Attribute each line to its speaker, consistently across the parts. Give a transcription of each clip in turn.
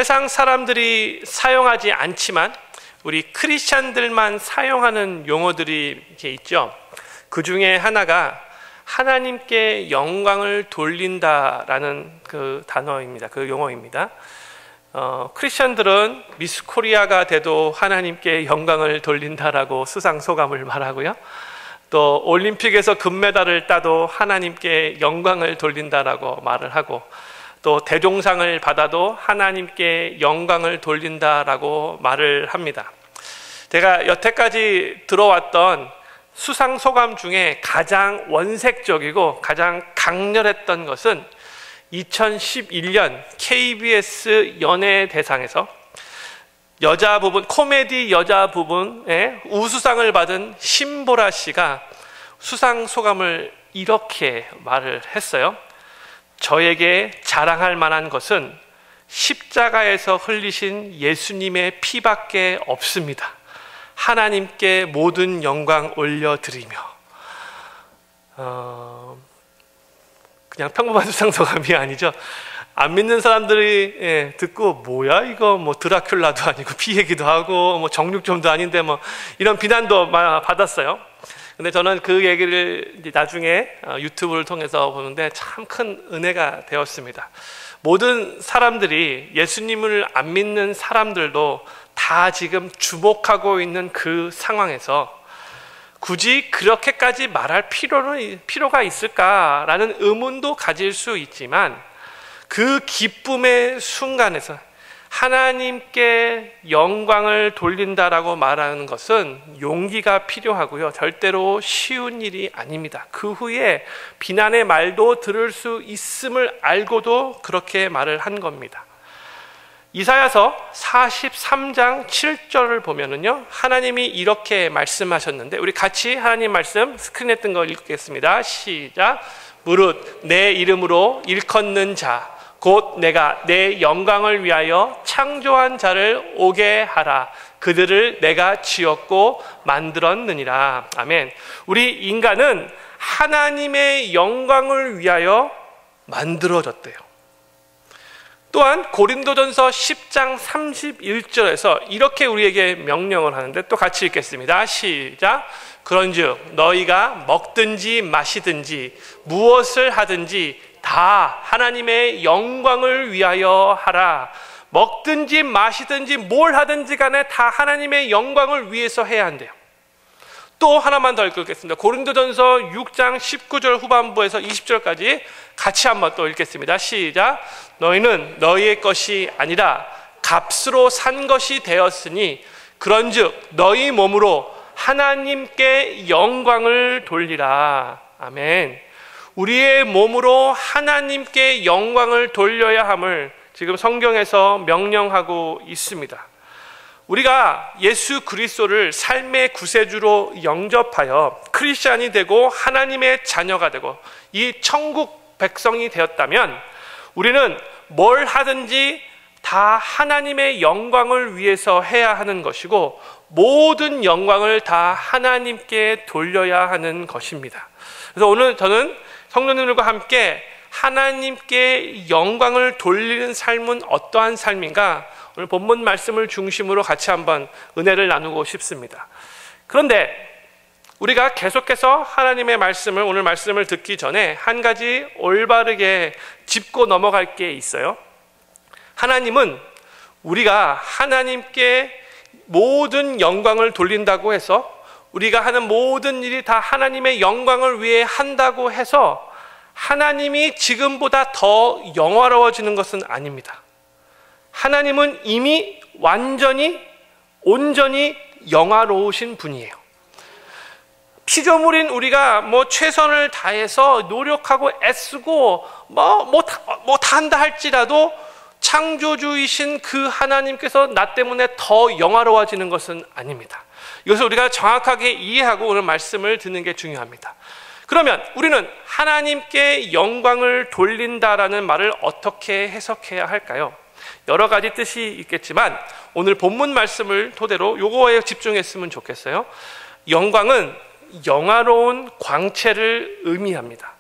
Speaker 1: 세상 사람들이 사용하지 않지만 우리 크리스찬들만 사용하는 용어들이 이렇게 있죠. 그 중에 하나가 하나님께 영광을 돌린다라는 그 단어입니다. 그 용어입니다. 크리스천들은 미스 코리아가 돼도 하나님께 영광을 돌린다라고 수상소감을 말하고요. 또 올림픽에서 금메달을 따도 하나님께 영광을 돌린다라고 말을 하고, 또 대종상을 받아도 하나님께 영광을 돌린다라고 말을 합니다. 제가 여태까지 들어왔던 수상소감 중에 가장 원색적이고 가장 강렬했던 것은 2011년 KBS 연예대상에서 여자 부분, 코미디 여자 부분에 우수상을 받은 신보라 씨가 수상소감을 이렇게 말을 했어요. 저에게 자랑할 만한 것은 십자가에서 흘리신 예수님의 피밖에 없습니다. 하나님께 모든 영광 올려드리며. 그냥 평범한 수상소감이 아니죠. 안 믿는 사람들이 듣고 뭐야 이거 뭐 드라큘라도 아니고 피 얘기도 하고 뭐 정육점도 아닌데 뭐 이런 비난도 받았어요. 근데 저는 그 얘기를 이제 나중에 유튜브를 통해서 보는데 참 큰 은혜가 되었습니다. 모든 사람들이, 예수님을 안 믿는 사람들도 다 지금 주목하고 있는 그 상황에서 굳이 그렇게까지 말할 필요가 있을까라는 의문도 가질 수 있지만, 그 기쁨의 순간에서 하나님께 영광을 돌린다라고 말하는 것은 용기가 필요하고요, 절대로 쉬운 일이 아닙니다. 그 후에 비난의 말도 들을 수 있음을 알고도 그렇게 말을 한 겁니다. 이사야서 43장 7절을 보면은요, 하나님이 이렇게 말씀하셨는데, 우리 같이 하나님 말씀 스크린에 뜬 거 읽겠습니다. 시작. 무릇 내 이름으로 일컫는 자, 곧 내가 내 영광을 위하여 창조한 자를 오게 하라. 그들을 내가 지었고 만들었느니라. 아멘. 우리 인간은 하나님의 영광을 위하여 만들어졌대요. 또한 고린도전서 10장 31절에서 이렇게 우리에게 명령을 하는데, 또 같이 읽겠습니다. 시작. 그런즉 너희가 먹든지 마시든지 무엇을 하든지 다 하나님의 영광을 위하여 하라. 먹든지 마시든지 뭘 하든지 간에 다 하나님의 영광을 위해서 해야 한대요. 또 하나만 더 읽겠습니다. 고린도전서 6장 19절 후반부에서 20절까지 같이 한번 또 읽겠습니다. 시작. 너희는 너희의 것이 아니라 값으로 산 것이 되었으니 그런즉 너희 몸으로 하나님께 영광을 돌리라. 아멘. 우리의 몸으로 하나님께 영광을 돌려야 함을 지금 성경에서 명령하고 있습니다. 우리가 예수 그리스도를 삶의 구세주로 영접하여 크리스찬이 되고 하나님의 자녀가 되고 이 천국 백성이 되었다면, 우리는 뭘 하든지 다 하나님의 영광을 위해서 해야 하는 것이고, 모든 영광을 다 하나님께 돌려야 하는 것입니다. 그래서 오늘 저는 성도님들과 함께 하나님께 영광을 돌리는 삶은 어떠한 삶인가, 오늘 본문 말씀을 중심으로 같이 한번 은혜를 나누고 싶습니다. 그런데 우리가 계속해서 하나님의 말씀을, 오늘 말씀을 듣기 전에 한 가지 올바르게 짚고 넘어갈 게 있어요. 하나님은 우리가 하나님께 모든 영광을 돌린다고 해서, 우리가 하는 모든 일이 다 하나님의 영광을 위해 한다고 해서 하나님이 지금보다 더 영화로워지는 것은 아닙니다. 하나님은 이미 완전히 온전히 영화로우신 분이에요. 피조물인 우리가 뭐 최선을 다해서 노력하고 애쓰고 뭐 다 한다 할지라도 창조주이신 그 하나님께서 나 때문에 더 영화로워지는 것은 아닙니다. 이것을 우리가 정확하게 이해하고 오늘 말씀을 듣는 게 중요합니다. 그러면 우리는 하나님께 영광을 돌린다라는 말을 어떻게 해석해야 할까요? 여러 가지 뜻이 있겠지만 오늘 본문 말씀을 토대로 요거에 집중했으면 좋겠어요. 영광은 영화로운 광채를 의미합니다.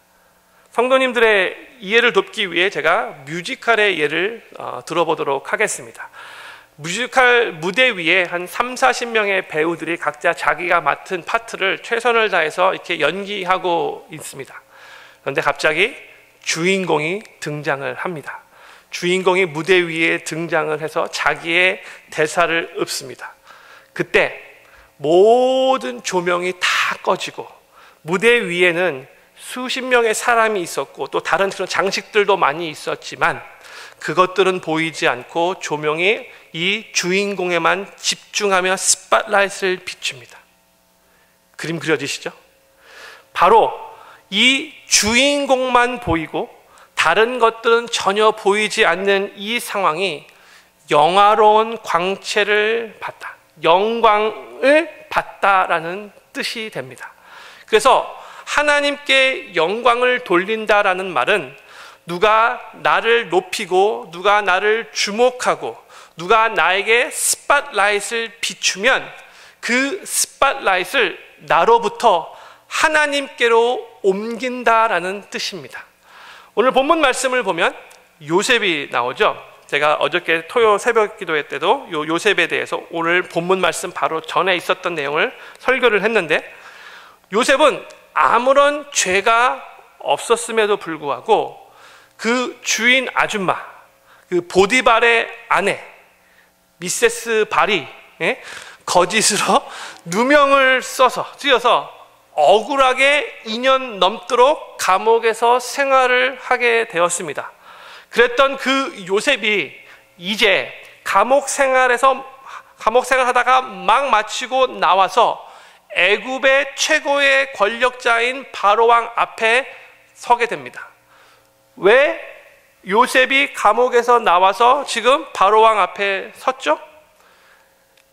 Speaker 1: 성도님들의 이해를 돕기 위해 제가 뮤지컬의 예를 들어보도록 하겠습니다. 뮤지컬 무대 위에 한 30-40명의 배우들이 각자 자기가 맡은 파트를 최선을 다해서 이렇게 연기하고 있습니다. 그런데 갑자기 주인공이 등장을 합니다. 주인공이 무대 위에 등장을 해서 자기의 대사를 읊습니다. 그때 모든 조명이 다 꺼지고 무대 위에는 수십 명의 사람이 있었고 또 다른 그런 장식들도 많이 있었지만 그것들은 보이지 않고 조명이 이 주인공에만 집중하며 스팟라이트를 비춥니다. 그림 그려지시죠? 바로 이 주인공만 보이고 다른 것들은 전혀 보이지 않는 이 상황이 영화로운 광채를 받다, 영광을 받다라는 뜻이 됩니다. 그래서 하나님께 영광을 돌린다라는 말은 누가 나를 높이고 누가 나를 주목하고 누가 나에게 스팟라이트를 비추면 그 스팟라이트를 나로부터 하나님께로 옮긴다라는 뜻입니다. 오늘 본문 말씀을 보면 요셉이 나오죠. 제가 어저께 토요 새벽 기도회 때도 요셉에 대해서 오늘 본문 말씀 바로 전에 있었던 내용을 설교를 했는데, 요셉은 아무런 죄가 없었음에도 불구하고 그 주인 아줌마, 그 보디발의 아내 미세스 발이 거짓으로 누명을 찌어서 억울하게 2년 넘도록 감옥에서 생활을 하게 되었습니다. 그랬던 그 요셉이 이제 감옥 생활하다가 막 마치고 나와서 애굽의 최고의 권력자인 바로왕 앞에 서게 됩니다. 왜 요셉이 감옥에서 나와서 지금 바로왕 앞에 섰죠?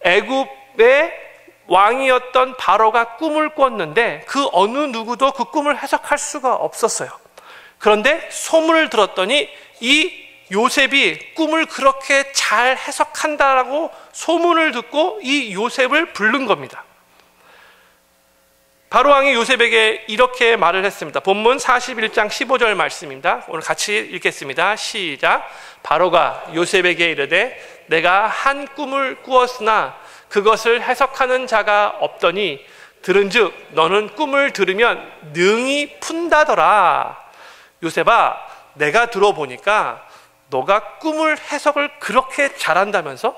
Speaker 1: 애굽의 왕이었던 바로가 꿈을 꿨는데 그 어느 누구도 그 꿈을 해석할 수가 없었어요. 그런데 소문을 들었더니 이 요셉이 꿈을 그렇게 잘 해석한다라고 소문을 듣고 이 요셉을 부른 겁니다. 바로왕이 요셉에게 이렇게 말을 했습니다. 본문 41장 15절 말씀입니다. 오늘 같이 읽겠습니다. 시작. 바로가 요셉에게 이르되 내가 한 꿈을 꾸었으나 그것을 해석하는 자가 없더니 들은즉 너는 꿈을 들으면 능히 푼다더라. 요셉아, 내가 들어보니까 너가 꿈을 해석을 그렇게 잘한다면서,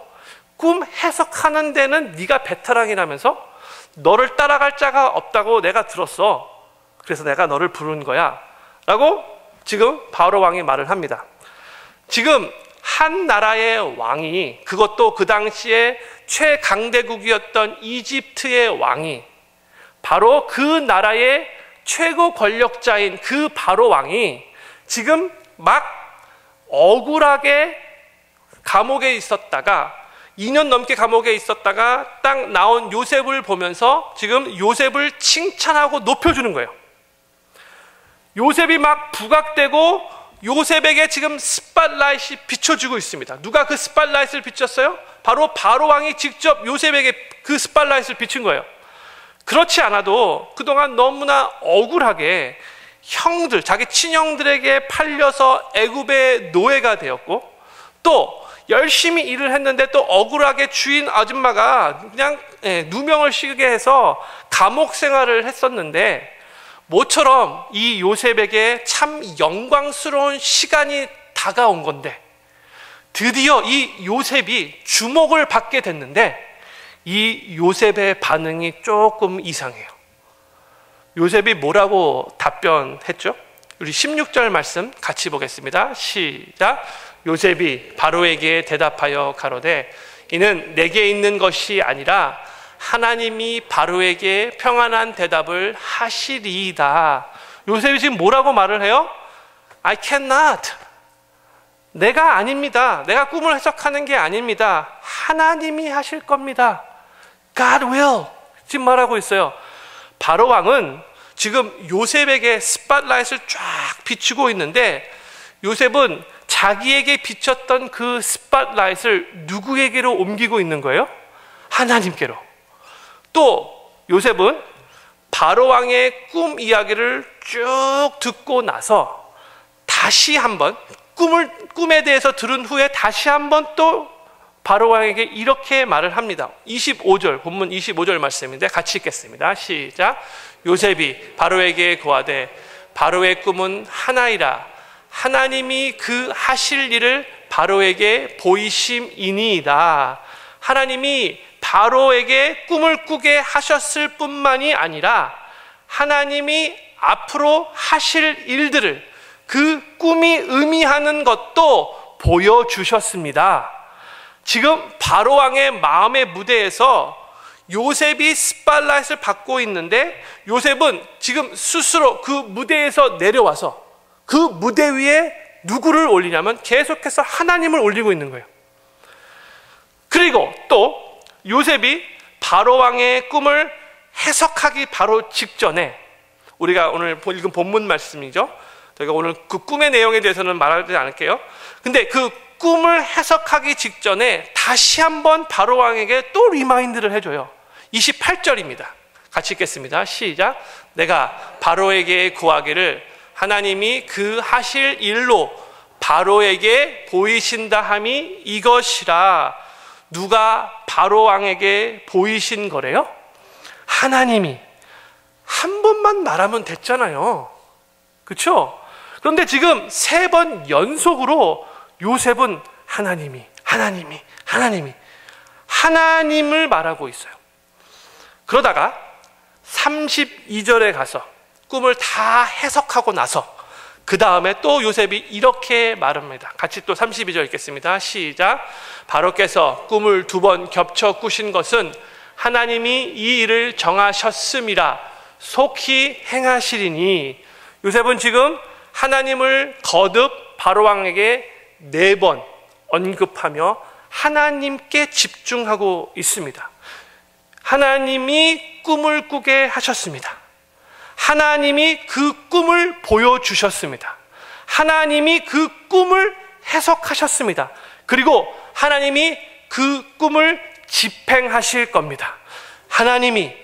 Speaker 1: 꿈 해석하는 데는 네가 베테랑이라면서 너를 따라갈 자가 없다고 내가 들었어. 그래서 내가 너를 부른 거야 라고 지금 바로 왕이 말을 합니다. 지금 한 나라의 왕이, 그것도 그 당시에 최강대국이었던 이집트의 왕이, 바로 그 나라의 최고 권력자인 그 바로 왕이 지금 막 억울하게 감옥에 있었다가 2년 넘게 감옥에 있었다가 딱 나온 요셉을 보면서 지금 요셉을 칭찬하고 높여주는 거예요. 요셉이 막 부각되고 요셉에게 지금 스팟라이트이 비춰주고 있습니다. 누가 그 스팟라이트를 비췄어요? 바로 바로왕이 직접 요셉에게 그 스팟라이트를 비춘 거예요. 그렇지 않아도 그동안 너무나 억울하게 형들, 자기 친형들에게 팔려서 애굽의 노예가 되었고, 또 열심히 일을 했는데 또 억울하게 주인 아줌마가 그냥 누명을 씌게 해서 감옥 생활을 했었는데, 모처럼 이 요셉에게 참 영광스러운 시간이 다가온 건데 드디어 이 요셉이 주목을 받게 됐는데 이 요셉의 반응이 조금 이상해요. 요셉이 뭐라고 답변했죠? 우리 16절 말씀 같이 보겠습니다. 시작. 요셉이 바로에게 대답하여 가로되 이는 내게 있는 것이 아니라 하나님이 바로에게 평안한 대답을 하시리이다. 요셉이 지금 뭐라고 말을 해요? I cannot. 내가 아닙니다. 내가 꿈을 해석하는 게 아닙니다. 하나님이 하실 겁니다. God will. 지금 말하고 있어요. 바로 왕은 지금 요셉에게 스팟라이트를 쫙 비추고 있는데, 요셉은 자기에게 비쳤던 그 스팟라이트를 누구에게로 옮기고 있는 거예요? 하나님께로. 또 요셉은 바로 왕의 꿈 이야기를 쭉 듣고 나서 다시 한번 꿈에 대해서 들은 후에 다시 한번 또 바로왕에게 이렇게 말을 합니다. 25절, 본문 25절 말씀인데 같이 읽겠습니다. 시작. 요셉이 바로에게 고하되 바로의 꿈은 하나이라. 하나님이 그 하실 일을 바로에게 보이심이니이다. 하나님이 바로에게 꿈을 꾸게 하셨을 뿐만이 아니라 하나님이 앞으로 하실 일들을 그 꿈이 의미하는 것도 보여주셨습니다. 지금 바로왕의 마음의 무대에서 요셉이 스팟라이트를 받고 있는데 요셉은 지금 스스로 그 무대에서 내려와서 그 무대 위에 누구를 올리냐면 계속해서 하나님을 올리고 있는 거예요. 그리고 또 요셉이 바로왕의 꿈을 해석하기 바로 직전에 우리가 오늘 읽은 본문 말씀이죠. 저희가 오늘 그 꿈의 내용에 대해서는 말하지 않을게요. 근데 그 꿈을 해석하기 직전에 다시 한번 바로왕에게 또 리마인드를 해줘요. 28절입니다. 같이 읽겠습니다. 시작. 내가 바로에게 구하기를 하나님이 그 하실 일로 바로에게 보이신다 함이 이것이라. 누가 바로왕에게 보이신 거래요? 하나님이. 한 번만 말하면 됐잖아요. 그렇죠? 그런데 지금 3번 연속으로 요셉은 하나님을 말하고 있어요. 그러다가 32절에 가서 꿈을 다 해석하고 나서 그 다음에 또 요셉이 이렇게 말합니다. 같이 또 32절 읽겠습니다. 시작. 바로께서 꿈을 2번 겹쳐 꾸신 것은 하나님이 이 일을 정하셨음이라 속히 행하시리니. 요셉은 지금 하나님을 거듭 바로왕에게 4번 언급하며 하나님께 집중하고 있습니다. 하나님이 꿈을 꾸게 하셨습니다. 하나님이 그 꿈을 보여주셨습니다. 하나님이 그 꿈을 해석하셨습니다. 그리고 하나님이 그 꿈을 집행하실 겁니다. 하나님이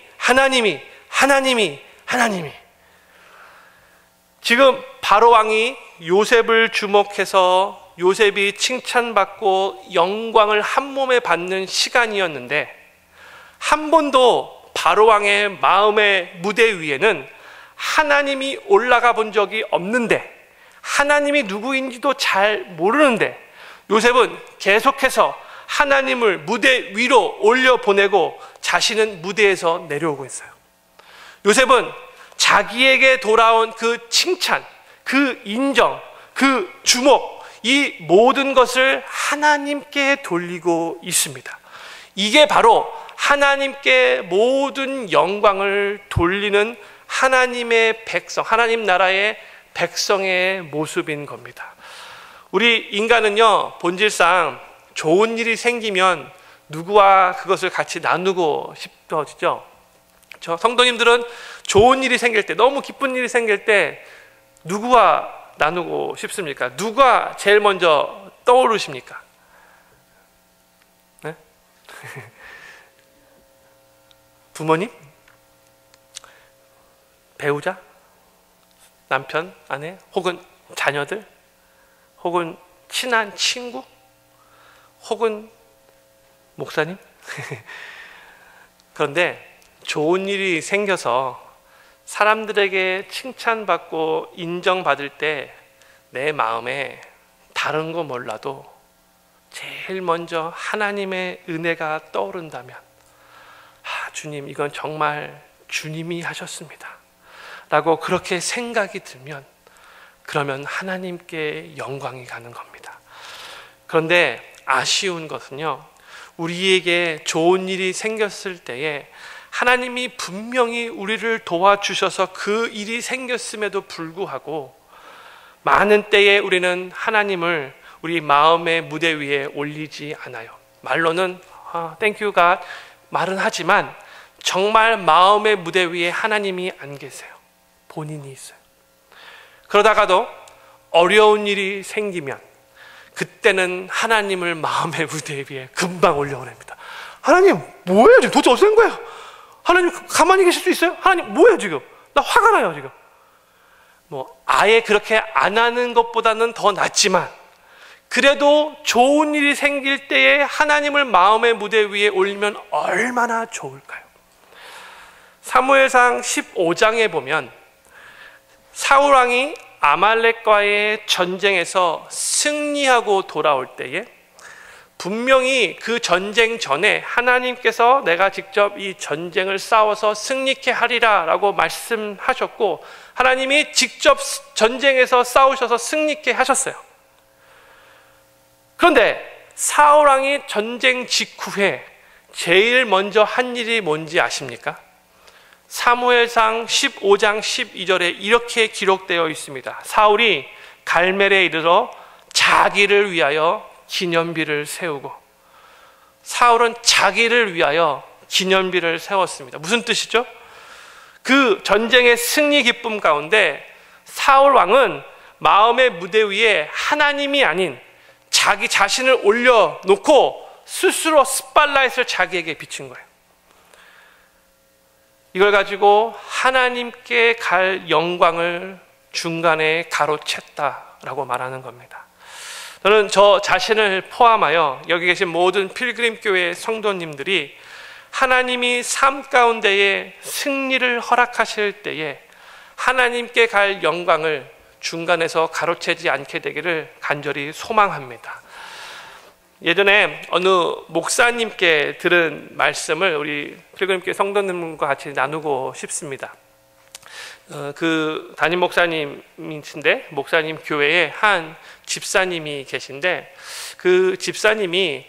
Speaker 1: 지금 바로왕이 요셉을 주목해서 요셉이 칭찬받고 영광을 한 몸에 받는 시간이었는데 한 번도 바로왕의 마음의 무대 위에는 하나님이 올라가 본 적이 없는데 하나님이 누구인지도 잘 모르는데 요셉은 계속해서 하나님을 무대 위로 올려보내고 자신은 무대에서 내려오고 있어요. 요셉은 자기에게 돌아온 그 칭찬, 그 인정, 그 주목, 이 모든 것을 하나님께 돌리고 있습니다. 이게 바로 하나님께 모든 영광을 돌리는 하나님의 백성, 하나님 나라의 백성의 모습인 겁니다. 우리 인간은요, 본질상 좋은 일이 생기면 누구와 그것을 같이 나누고 싶어지죠. 저 성도님들은 좋은 일이 생길 때, 너무 기쁜 일이 생길 때 누구와 나누고 싶습니까? 누가 제일 먼저 떠오르십니까? 네? 부모님? 배우자? 남편, 아내? 혹은 자녀들? 혹은 친한 친구? 혹은 목사님? 그런데 좋은 일이 생겨서 사람들에게 칭찬받고 인정받을 때 내 마음에 다른 거 몰라도 제일 먼저 하나님의 은혜가 떠오른다면 주님, 이건 정말 주님이 하셨습니다 라고 그렇게 생각이 들면 그러면 하나님께 영광이 가는 겁니다. 그런데 아쉬운 것은요, 우리에게 좋은 일이 생겼을 때에 하나님이 분명히 우리를 도와주셔서 그 일이 생겼음에도 불구하고 많은 때에 우리는 하나님을 우리 마음의 무대 위에 올리지 않아요. 말로는 Thank you God 말은 하지만 정말 마음의 무대 위에 하나님이 안 계세요. 본인이 있어요. 그러다가도 어려운 일이 생기면 그때는 하나님을 마음의 무대 위에 금방 올려보냅니다. 하나님 뭐예요 지금? 도대체 어디서 된 거예요? 하나님 가만히 계실 수 있어요? 하나님 뭐예요 지금? 나 화가 나요 지금. 아예 그렇게 안 하는 것보다는 더 낫지만 그래도 좋은 일이 생길 때에 하나님을 마음의 무대 위에 올리면 얼마나 좋을까요? 사무엘상 15장에 보면 사울 왕이 아말렉과의 전쟁에서 승리하고 돌아올 때에 분명히 그 전쟁 전에 하나님께서 내가 직접 이 전쟁을 싸워서 승리케 하리라 라고 말씀하셨고 하나님이 직접 전쟁에서 싸우셔서 승리케 하셨어요. 그런데 사울 왕이 전쟁 직후에 제일 먼저 한 일이 뭔지 아십니까? 사무엘상 15장 12절에 이렇게 기록되어 있습니다. 사울이 갈멜에 이르러 자기를 위하여 기념비를 세우고, 사울은 자기를 위하여 기념비를 세웠습니다. 무슨 뜻이죠? 그 전쟁의 승리 기쁨 가운데 사울 왕은 마음의 무대 위에 하나님이 아닌 자기 자신을 올려놓고 스스로 스팟라이트를 자기에게 비친 거예요. 이걸 가지고 하나님께 갈 영광을 중간에 가로챘다라고 말하는 겁니다. 저는 저 자신을 포함하여 여기 계신 모든 필그림 교회 성도님들이 하나님이 삶 가운데에 승리를 허락하실 때에 하나님께 갈 영광을 중간에서 가로채지 않게 되기를 간절히 소망합니다. 예전에 어느 목사님께 들은 말씀을 우리 필그림교회 성도님과 같이 나누고 싶습니다. 그 담임 목사님이신데 목사님 교회에 한 집사님이 계신데 그 집사님이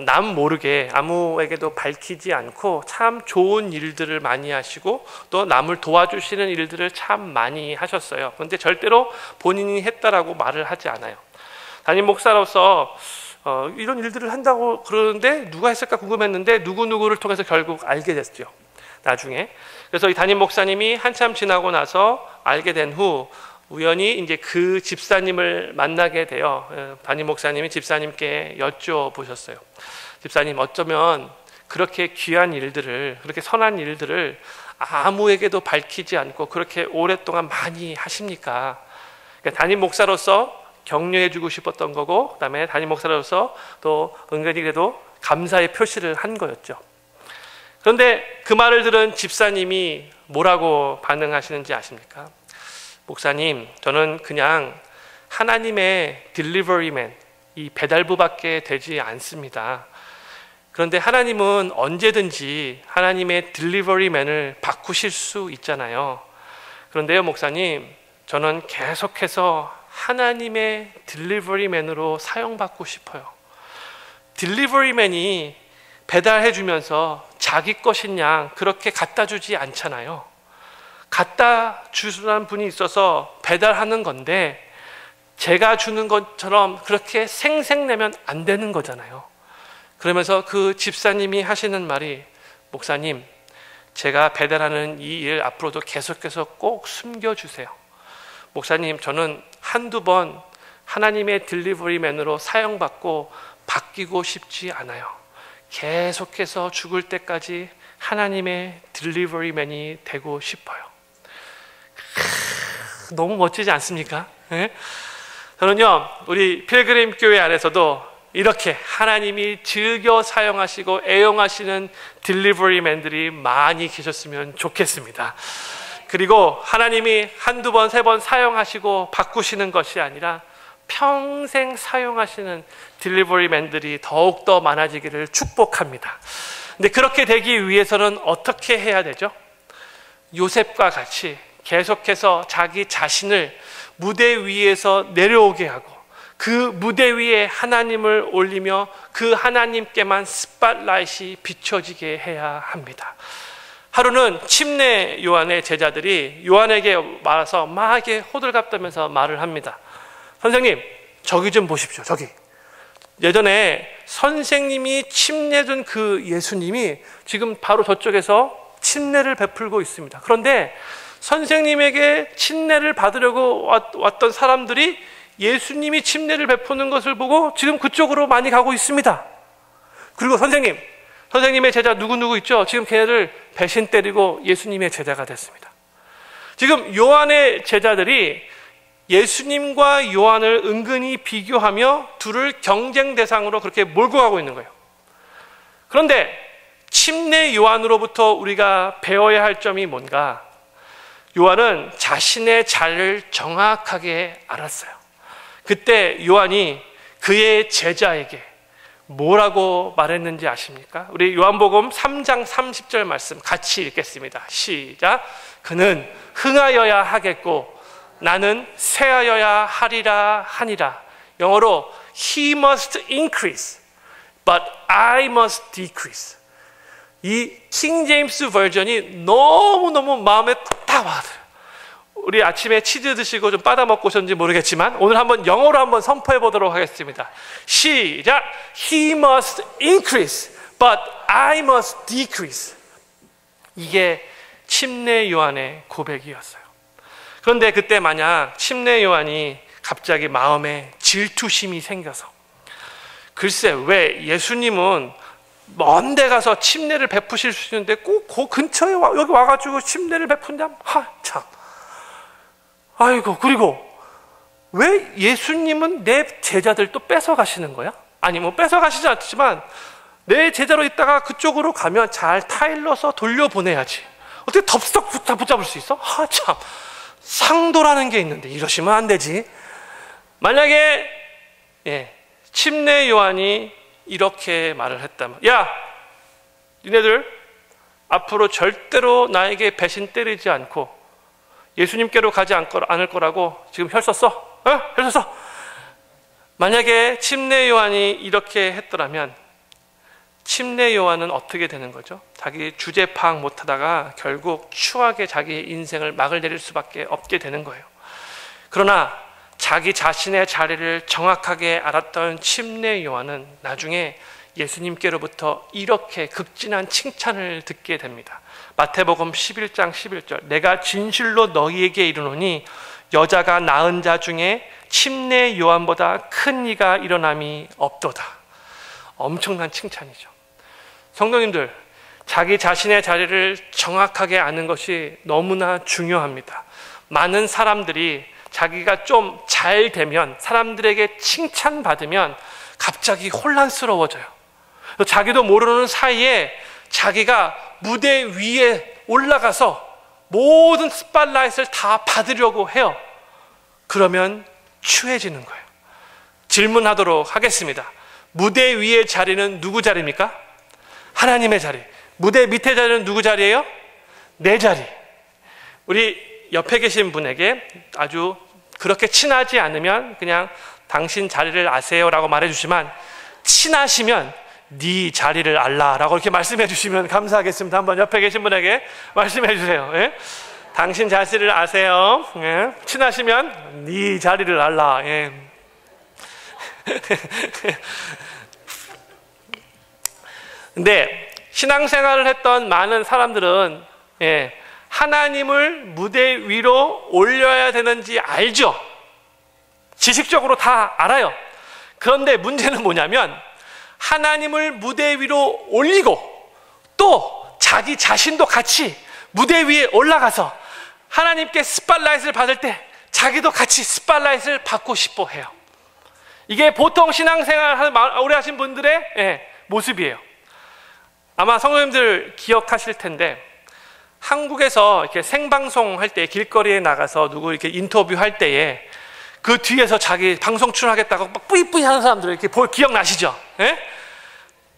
Speaker 1: 남 모르게 아무에게도 밝히지 않고 참 좋은 일들을 많이 하시고 또 남을 도와주시는 일들을 참 많이 하셨어요. 그런데 절대로 본인이 했다라고 말을 하지 않아요. 담임 목사로서 이런 일들을 한다고 그러는데 누가 했을까 궁금했는데 누구누구를 통해서 결국 알게 됐죠. 나중에. 그래서 이 담임 목사님이 한참 지나고 나서 알게 된 후 우연히 이제 그 집사님을 만나게 되어 담임 목사님이 집사님께 여쭤보셨어요. 집사님, 어쩌면 그렇게 귀한 일들을, 그렇게 선한 일들을 아무에게도 밝히지 않고 그렇게 오랫동안 많이 하십니까? 그러니까 담임 목사로서 격려해 주고 싶었던 거고, 그 다음에 담임 목사로서 또 은근히 그래도 감사의 표시를 한 거였죠. 그런데 그 말을 들은 집사님이 뭐라고 반응하시는지 아십니까? 목사님, 저는 그냥 하나님의 딜리버리맨, 이 배달부밖에 되지 않습니다. 그런데 하나님은 언제든지 하나님의 딜리버리맨을 바꾸실 수 있잖아요. 그런데요, 목사님, 저는 계속해서 하나님의 딜리버리맨으로 사용받고 싶어요. 딜리버리맨이 배달해 주면서 자기 것인 양 그렇게 갖다 주지 않잖아요. 갖다 주는 분이 있어서 배달하는 건데 제가 주는 것처럼 그렇게 생색내면 안 되는 거잖아요. 그러면서 그 집사님이 하시는 말이, 목사님, 제가 배달하는 이 일 앞으로도 계속해서 꼭 숨겨주세요. 목사님, 저는 한두 번 하나님의 딜리버리맨으로 사용받고 바뀌고 싶지 않아요. 계속해서 죽을 때까지 하나님의 딜리버리맨이 되고 싶어요. 너무 멋지지 않습니까? 네? 저는요, 우리 필그림 교회 안에서도 이렇게 하나님이 즐겨 사용하시고 애용하시는 딜리버리맨들이 많이 계셨으면 좋겠습니다. 그리고 하나님이 한두 번, 세 번 사용하시고 바꾸시는 것이 아니라 평생 사용하시는 딜리버리맨들이 더욱더 많아지기를 축복합니다. 근데 그렇게 되기 위해서는 어떻게 해야 되죠? 요셉과 같이 계속해서 자기 자신을 무대 위에서 내려오게 하고 그 무대 위에 하나님을 올리며 그 하나님께만 스팟라이트이 비춰지게 해야 합니다. 하루는 침례 요한의 제자들이 요한에게 와서 막 이렇게 호들갑 떨면서 말을 합니다. 선생님, 저기 좀 보십시오. 저기. 예전에 선생님이 침례 준 그 예수님이 지금 바로 저쪽에서 침례를 베풀고 있습니다. 그런데 선생님에게 침례를 받으려고 왔던 사람들이 예수님이 침례를 베푸는 것을 보고 지금 그쪽으로 많이 가고 있습니다. 그리고 선생님의 제자 누구누구 있죠? 지금 걔네들 배신 때리고 예수님의 제자가 됐습니다. 지금 요한의 제자들이 예수님과 요한을 은근히 비교하며 둘을 경쟁 대상으로 그렇게 몰고 가고 있는 거예요. 그런데 침례 요한으로부터 우리가 배워야 할 점이 뭔가? 요한은 자신의 자리를 정확하게 알았어요. 그때 요한이 그의 제자에게 뭐라고 말했는지 아십니까? 우리 요한복음 3장 30절 말씀 같이 읽겠습니다. 시작. 그는 흥하여야 하겠고 나는 쇠하여야 하리라 하니라. 영어로 He must increase, but I must decrease. 이 킹 제임스 버전이 너무너무 마음에 딱 와닿아요. 우리 아침에 치즈 드시고 좀 빠다 먹고 오셨는지 모르겠지만 오늘 한번 영어로 한번 선포해 보도록 하겠습니다. 시작. He must increase, but I must decrease. 이게 침례 요한의 고백이었어요. 그런데 그때 만약 침례 요한이 갑자기 마음에 질투심이 생겨서, 글쎄 왜 예수님은 먼 데 가서 침례를 베푸실 수 있는데 꼭 그 근처에 여기 와가지고 침례를 베푼다? 참. 아이고, 그리고 왜 예수님은 내 제자들 또 뺏어가시는 거야? 아니 뭐 뺏어가시지 않지만 내 제자로 있다가 그쪽으로 가면 잘 타일러서 돌려보내야지. 어떻게 덥석 붙잡을 수 있어? 참. 상도라는 게 있는데 이러시면 안 되지. 만약에 침례 요한이 이렇게 말을 했다면, 야, 니네들 앞으로 절대로 나에게 배신 때리지 않고 예수님께로 가지 않을 거라고 지금 혈서 써? 혈서 써? 만약에 침례 요한이 이렇게 했더라면 침례 요한은 어떻게 되는 거죠? 자기 주제 파악 못하다가 결국 추하게 자기 인생을 막을 내릴 수밖에 없게 되는 거예요. 그러나 자기 자신의 자리를 정확하게 알았던 침례 요한은 나중에 예수님께로부터 이렇게 극진한 칭찬을 듣게 됩니다. 마태복음 11장 11절. 내가 진실로 너희에게 이르노니 여자가 낳은 자 중에 침례 요한보다 큰 이가 일어남이 없도다. 엄청난 칭찬이죠. 성도님들, 자기 자신의 자리를 정확하게 아는 것이 너무나 중요합니다. 많은 사람들이 자기가 좀 잘 되면, 사람들에게 칭찬받으면 갑자기 혼란스러워져요. 자기도 모르는 사이에 자기가 무대 위에 올라가서 모든 스팟라이트를 다 받으려고 해요. 그러면 추해지는 거예요. 질문하도록 하겠습니다. 무대 위의 자리는 누구 자리입니까? 하나님의 자리. 무대 밑에 자리는 누구 자리예요? 내 자리. 우리 옆에 계신 분에게 아주 그렇게 친하지 않으면 그냥 당신 자리를 아세요라고 말해주시면, 친하시면 네 자리를 알라라고 이렇게 말씀해 주시면 감사하겠습니다. 한번 옆에 계신 분에게 말씀해 주세요. 예? 당신 자리를 아세요. 예? 친하시면 네 자리를 알라. 예. 근데 신앙생활을 했던 많은 사람들은 하나님을 무대 위로 올려야 되는지 알죠. 지식적으로 다 알아요. 그런데 문제는 뭐냐면 하나님을 무대 위로 올리고 또 자기 자신도 같이 무대 위에 올라가서 하나님께 스팟라이트를 받을 때 자기도 같이 스팟라이트를 받고 싶어 해요. 이게 보통 신앙생활 오래 하신 분들의 모습이에요. 아마 성도님들 기억하실 텐데, 한국에서 이렇게 생방송 할 때 길거리에 나가서 누구 이렇게 인터뷰할 때에 그 뒤에서 자기 방송 출연하겠다고 막 뿌이뿌이 하는 사람들 이렇게 기억나시죠? 예?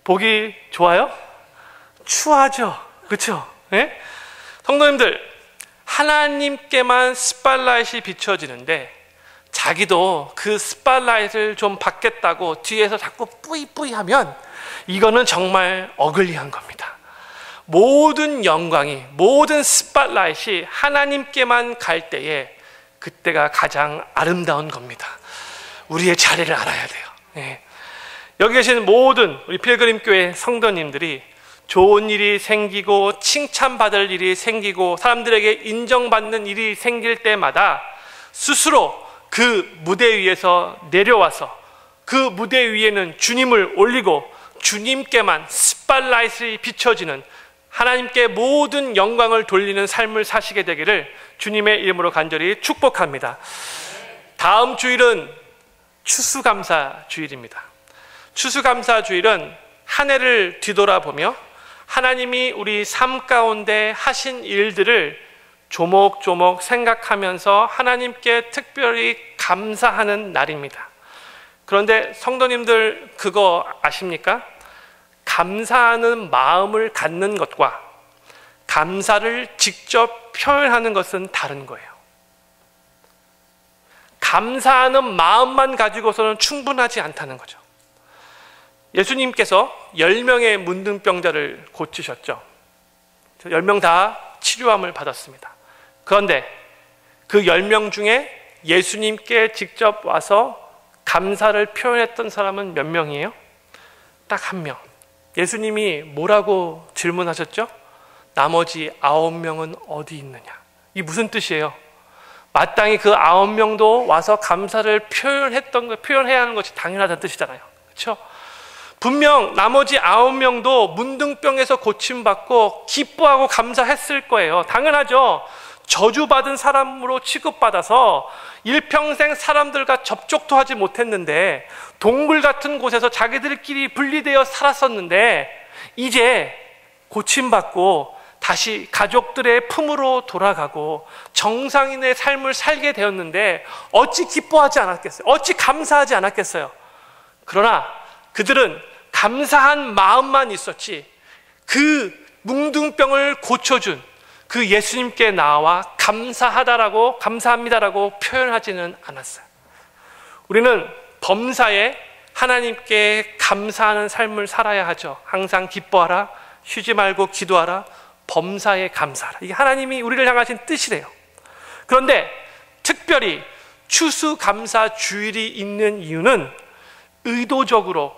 Speaker 1: 보기 좋아요? 추하죠? 그렇죠? 예? 성도님들, 하나님께만 스팟라이트이 비춰지는데 자기도 그 스팟라이트를 좀 받겠다고 뒤에서 자꾸 뿌이뿌이 하면 이거는 정말 어글리한 겁니다. 모든 영광이, 모든 스팟라이트이 하나님께만 갈 때에 그때가 가장 아름다운 겁니다. 우리의 자리를 알아야 돼요. 예. 여기 계신 모든 우리 필그림교회 성도님들이 좋은 일이 생기고 칭찬받을 일이 생기고 사람들에게 인정받는 일이 생길 때마다 스스로 그 무대 위에서 내려와서 그 무대 위에는 주님을 올리고 주님께만 스팟라이트이 비춰지는, 하나님께 모든 영광을 돌리는 삶을 사시게 되기를 주님의 이름으로 간절히 축복합니다. 다음 주일은 추수감사 주일입니다. 추수감사 주일은 한 해를 뒤돌아보며 하나님이 우리 삶 가운데 하신 일들을 조목조목 생각하면서 하나님께 특별히 감사하는 날입니다. 그런데 성도님들 그거 아십니까? 감사하는 마음을 갖는 것과 감사를 직접 표현하는 것은 다른 거예요. 감사하는 마음만 가지고서는 충분하지 않다는 거죠. 예수님께서 10명의 문둥병자를 고치셨죠. 10명 다 치료함을 받았습니다. 그런데 그 10명 중에 예수님께 직접 와서 감사를 표현했던 사람은 몇 명이에요? 딱 한 명. 예수님이 뭐라고 질문하셨죠? 나머지 9명은 어디 있느냐? 이게 무슨 뜻이에요? 마땅히 그 9명도 와서 감사를 표현해야 하는 것이 당연하다는 뜻이잖아요. 그렇죠? 분명 나머지 9명도 문둥병에서 고침받고 기뻐하고 감사했을 거예요. 당연하죠. 저주받은 사람으로 취급받아서 일평생 사람들과 접촉도 하지 못했는데 동굴 같은 곳에서 자기들끼리 분리되어 살았었는데 이제 고침받고 다시 가족들의 품으로 돌아가고 정상인의 삶을 살게 되었는데 어찌 기뻐하지 않았겠어요? 어찌 감사하지 않았겠어요? 그러나 그들은 감사한 마음만 있었지 그 뭉둥병을 고쳐준 그 예수님께 나와 감사하다라고 감사합니다라고 표현하지는 않았어요. 우리는 범사에 하나님께 감사하는 삶을 살아야 하죠. 항상 기뻐하라, 쉬지 말고 기도하라, 범사에 감사하라. 이게 하나님이 우리를 향하신 뜻이래요. 그런데 특별히 추수감사 주일이 있는 이유는 의도적으로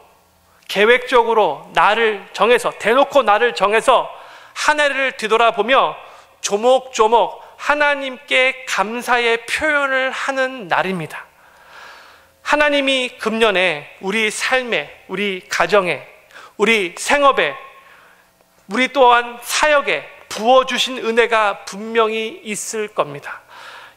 Speaker 1: 계획적으로 나를 정해서 대놓고 나를 정해서 한 해를 뒤돌아보며 조목조목 하나님께 감사의 표현을 하는 날입니다. 하나님이 금년에 우리 삶에, 우리 가정에, 우리 생업에, 우리 또한 사역에 부어주신 은혜가 분명히 있을 겁니다.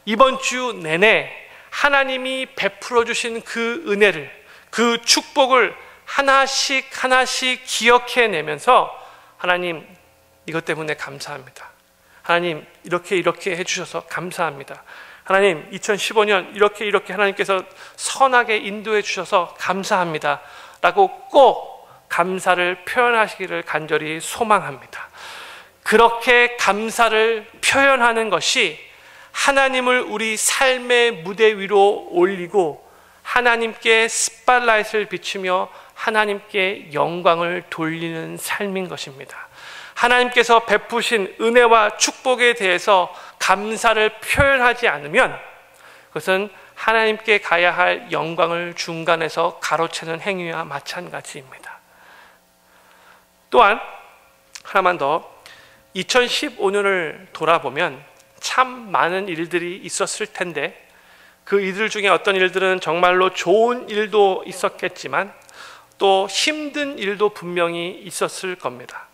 Speaker 1: 이번 주 내내 하나님이 베풀어 주신 그 은혜를, 그 축복을 하나씩 하나씩 기억해내면서 하나님 이것 때문에 감사합니다. 하나님 이렇게 해주셔서 감사합니다. 하나님 2015년 이렇게 하나님께서 선하게 인도해 주셔서 감사합니다 라고 꼭 감사를 표현하시기를 간절히 소망합니다. 그렇게 감사를 표현하는 것이 하나님을 우리 삶의 무대 위로 올리고 하나님께 스팟라이트를 비추며 하나님께 영광을 돌리는 삶인 것입니다. 하나님께서 베푸신 은혜와 축복에 대해서 감사를 표현하지 않으면 그것은 하나님께 가야 할 영광을 중간에서 가로채는 행위와 마찬가지입니다. 또한 하나만 더, 2015년을 돌아보면 참 많은 일들이 있었을 텐데 그 일들 중에 어떤 일들은 정말로 좋은 일도 있었겠지만 또 힘든 일도 분명히 있었을 겁니다.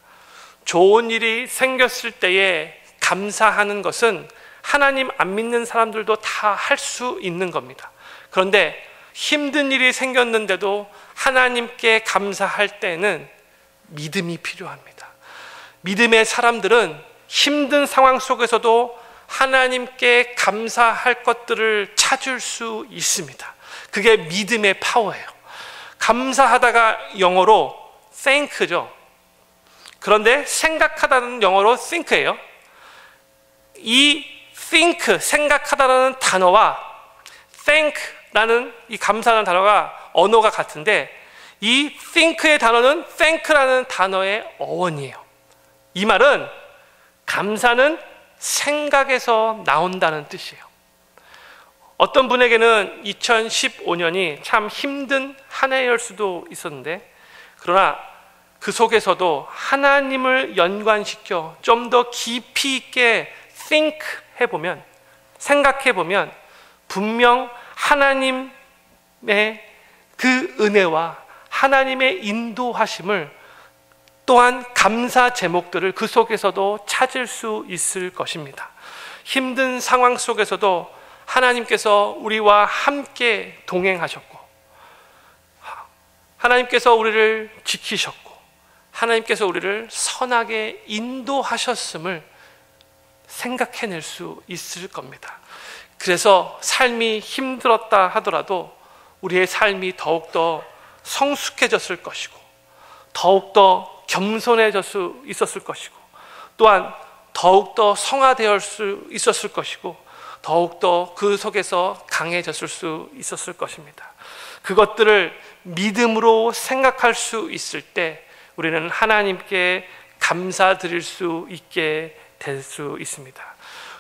Speaker 1: 좋은 일이 생겼을 때에 감사하는 것은 하나님 안 믿는 사람들도 다 할 수 있는 겁니다. 그런데 힘든 일이 생겼는데도 하나님께 감사할 때는 믿음이 필요합니다. 믿음의 사람들은 힘든 상황 속에서도 하나님께 감사할 것들을 찾을 수 있습니다. 그게 믿음의 파워예요. 감사하다가 영어로 thank죠. 그런데 생각하다는 영어로 think예요. 이 think, 생각하다라는 단어와 thank라는 이 감사라는 단어가 언어가 같은데 이 think의 단어는 thank라는 단어의 어원이에요. 이 말은 감사는 생각에서 나온다는 뜻이에요. 어떤 분에게는 2015년이 참 힘든 한 해일 수도 있었는데 그러나 그 속에서도 하나님을 연관시켜 좀 더 깊이 있게 think 해보면, 생각해보면 분명 하나님의 그 은혜와 하나님의 인도하심을 또한 감사 제목들을 그 속에서도 찾을 수 있을 것입니다. 힘든 상황 속에서도 하나님께서 우리와 함께 동행하셨고, 하나님께서 우리를 지키셨고, 하나님께서 우리를 선하게 인도하셨음을 생각해낼 수 있을 겁니다. 그래서 삶이 힘들었다 하더라도 우리의 삶이 더욱더 성숙해졌을 것이고, 더욱더 겸손해질 수 있었을 것이고, 또한 더욱더 성화되어 수 있었을 것이고, 더욱더 그 속에서 강해졌을 수 있었을 것입니다. 그것들을 믿음으로 생각할 수 있을 때 우리는 하나님께 감사드릴 수 있게 될 수 있습니다.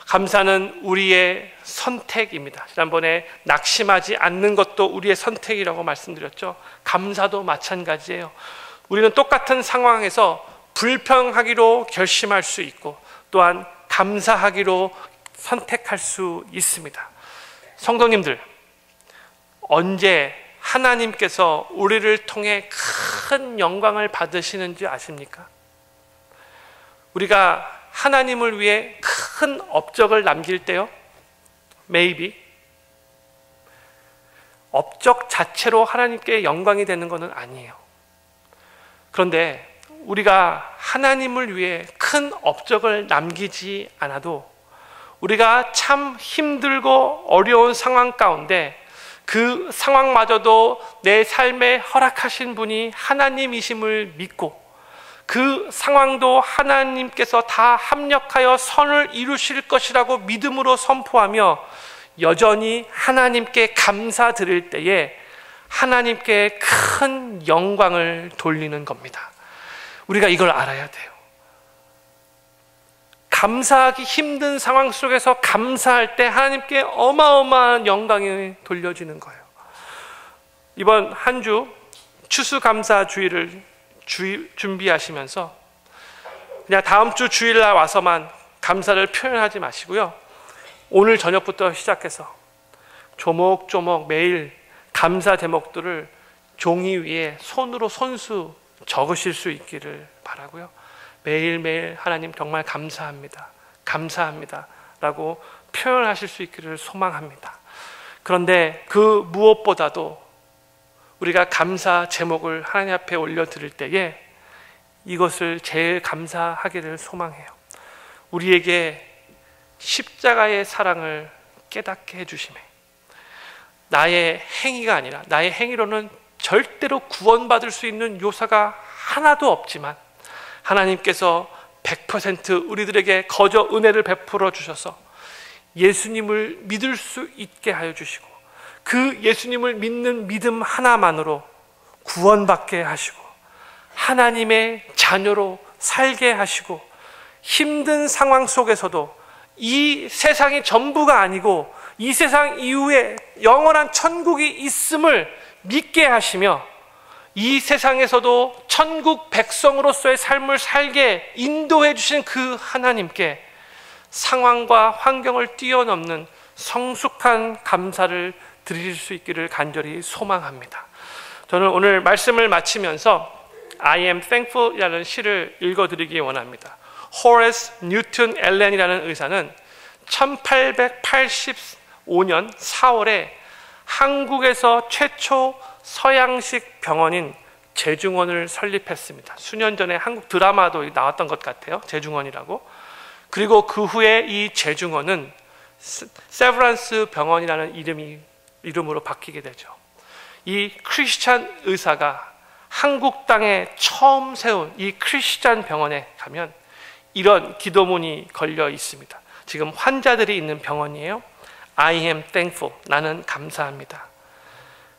Speaker 1: 감사는 우리의 선택입니다. 지난번에 낙심하지 않는 것도 우리의 선택이라고 말씀드렸죠. 감사도 마찬가지예요. 우리는 똑같은 상황에서 불평하기로 결심할 수 있고, 또한 감사하기로 선택할 수 있습니다. 성도님들, 언제 하나님께서 우리를 통해 큰 영광을 받으시는지 아십니까? 우리가 하나님을 위해 큰 업적을 남길 때요, maybe 업적 자체로 하나님께 영광이 되는 것은 아니에요. 그런데 우리가 하나님을 위해 큰 업적을 남기지 않아도 우리가 참 힘들고 어려운 상황 가운데 그 상황마저도 내 삶에 허락하신 분이 하나님이심을 믿고, 그 상황도 하나님께서 다 합력하여 선을 이루실 것이라고 믿음으로 선포하며 여전히 하나님께 감사드릴 때에 하나님께 큰 영광을 돌리는 겁니다. 우리가 이걸 알아야 돼요. 감사하기 힘든 상황 속에서 감사할 때 하나님께 어마어마한 영광이 돌려지는 거예요. 이번 한 주 추수감사주일을 준비하시면서 그냥 다음 주 주일날 와서만 감사를 표현하지 마시고요, 오늘 저녁부터 시작해서 조목조목 매일 감사 제목들을 종이 위에 손으로 손수 적으실 수 있기를 바라고요. 매일매일 하나님 정말 감사합니다, 감사합니다 라고 표현하실 수 있기를 소망합니다. 그런데 그 무엇보다도 우리가 감사 제목을 하나님 앞에 올려드릴 때에 이것을 제일 감사하기를 소망해요. 우리에게 십자가의 사랑을 깨닫게 해주심에, 나의 행위가 아니라, 나의 행위로는 절대로 구원받을 수 있는 요소가 하나도 없지만 하나님께서 100% 우리들에게 거저 은혜를 베풀어 주셔서 예수님을 믿을 수 있게 하여 주시고, 그 예수님을 믿는 믿음 하나만으로 구원받게 하시고 하나님의 자녀로 살게 하시고, 힘든 상황 속에서도 이 세상이 전부가 아니고 이 세상 이후에 영원한 천국이 있음을 믿게 하시며, 이 세상에서도 천국 백성으로서의 삶을 살게 인도해 주신 그 하나님께 상황과 환경을 뛰어넘는 성숙한 감사를 드릴 수 있기를 간절히 소망합니다. 저는 오늘 말씀을 마치면서 I am thankful이라는 시를 읽어드리기 원합니다. 호레스 뉴튼 앨렌이라는 의사는 1885년 4월에 한국에서 최초 서양식 병원인 제중원을 설립했습니다. 수년 전에 한국 드라마도 나왔던 것 같아요, 제중원이라고. 그리고 그 후에 이 제중원은 세브란스 병원이라는 이름으로 바뀌게 되죠. 이 크리스찬 의사가 한국 땅에 처음 세운 이 크리스찬 병원에 가면 이런 기도문이 걸려 있습니다. 지금 환자들이 있는 병원이에요. I am thankful, 나는 감사합니다.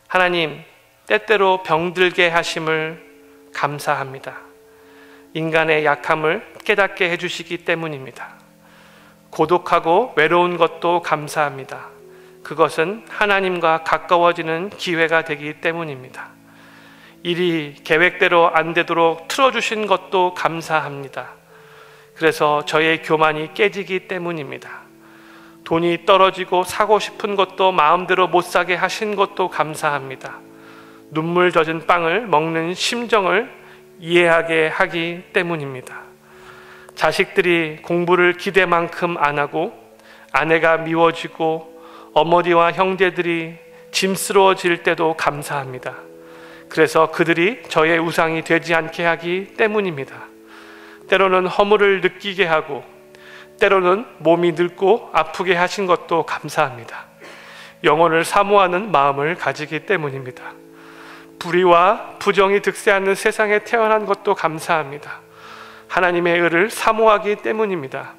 Speaker 1: 하나님, 때때로 병들게 하심을 감사합니다. 인간의 약함을 깨닫게 해주시기 때문입니다. 고독하고 외로운 것도 감사합니다. 그것은 하나님과 가까워지는 기회가 되기 때문입니다. 일이 계획대로 안 되도록 틀어주신 것도 감사합니다. 그래서 저의 교만이 깨지기 때문입니다. 돈이 떨어지고 사고 싶은 것도 마음대로 못 사게 하신 것도 감사합니다. 눈물 젖은 빵을 먹는 심정을 이해하게 하기 때문입니다. 자식들이 공부를 기대만큼 안 하고 아내가 미워지고 어머니와 형제들이 짐스러워질 때도 감사합니다. 그래서 그들이 저의 우상이 되지 않게 하기 때문입니다. 때로는 허물을 느끼게 하고 때로는 몸이 늙고 아프게 하신 것도 감사합니다. 영혼을 사모하는 마음을 가지기 때문입니다. 불의와 부정이 득세하는 세상에 태어난 것도 감사합니다. 하나님의 의를 사모하기 때문입니다.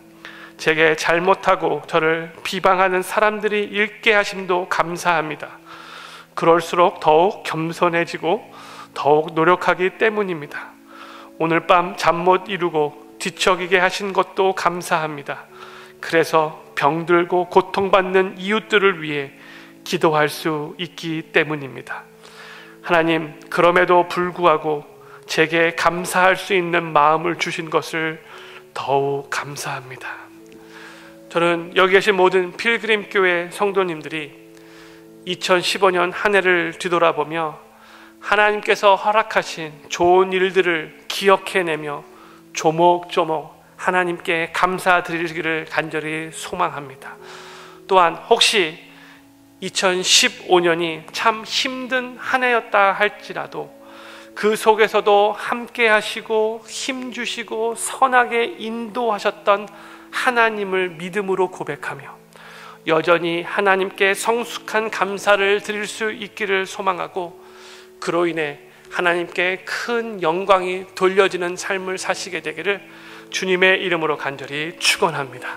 Speaker 1: 제게 잘못하고 저를 비방하는 사람들이 읽게 하심도 감사합니다. 그럴수록 더욱 겸손해지고 더욱 노력하기 때문입니다. 오늘 밤 잠 못 이루고 뒤척이게 하신 것도 감사합니다. 그래서 병들고 고통받는 이웃들을 위해 기도할 수 있기 때문입니다. 하나님, 그럼에도 불구하고 제게 감사할 수 있는 마음을 주신 것을 더욱 감사합니다. 저는 여기 계신 모든 필그림 교회 성도님들이 2015년 한 해를 뒤돌아보며 하나님께서 허락하신 좋은 일들을 기억해내며 조목조목 하나님께 감사드리기를 간절히 소망합니다. 또한 혹시 2015년이 참 힘든 한 해였다 할지라도 그 속에서도 함께 하시고 힘주시고 선하게 인도하셨던 하나님을 믿음으로 고백하며 여전히 하나님께 성숙한 감사를 드릴 수 있기를 소망하고 그로 인해 하나님께 큰 영광이 돌려지는 삶을 사시게 되기를 주님의 이름으로 간절히 축원합니다.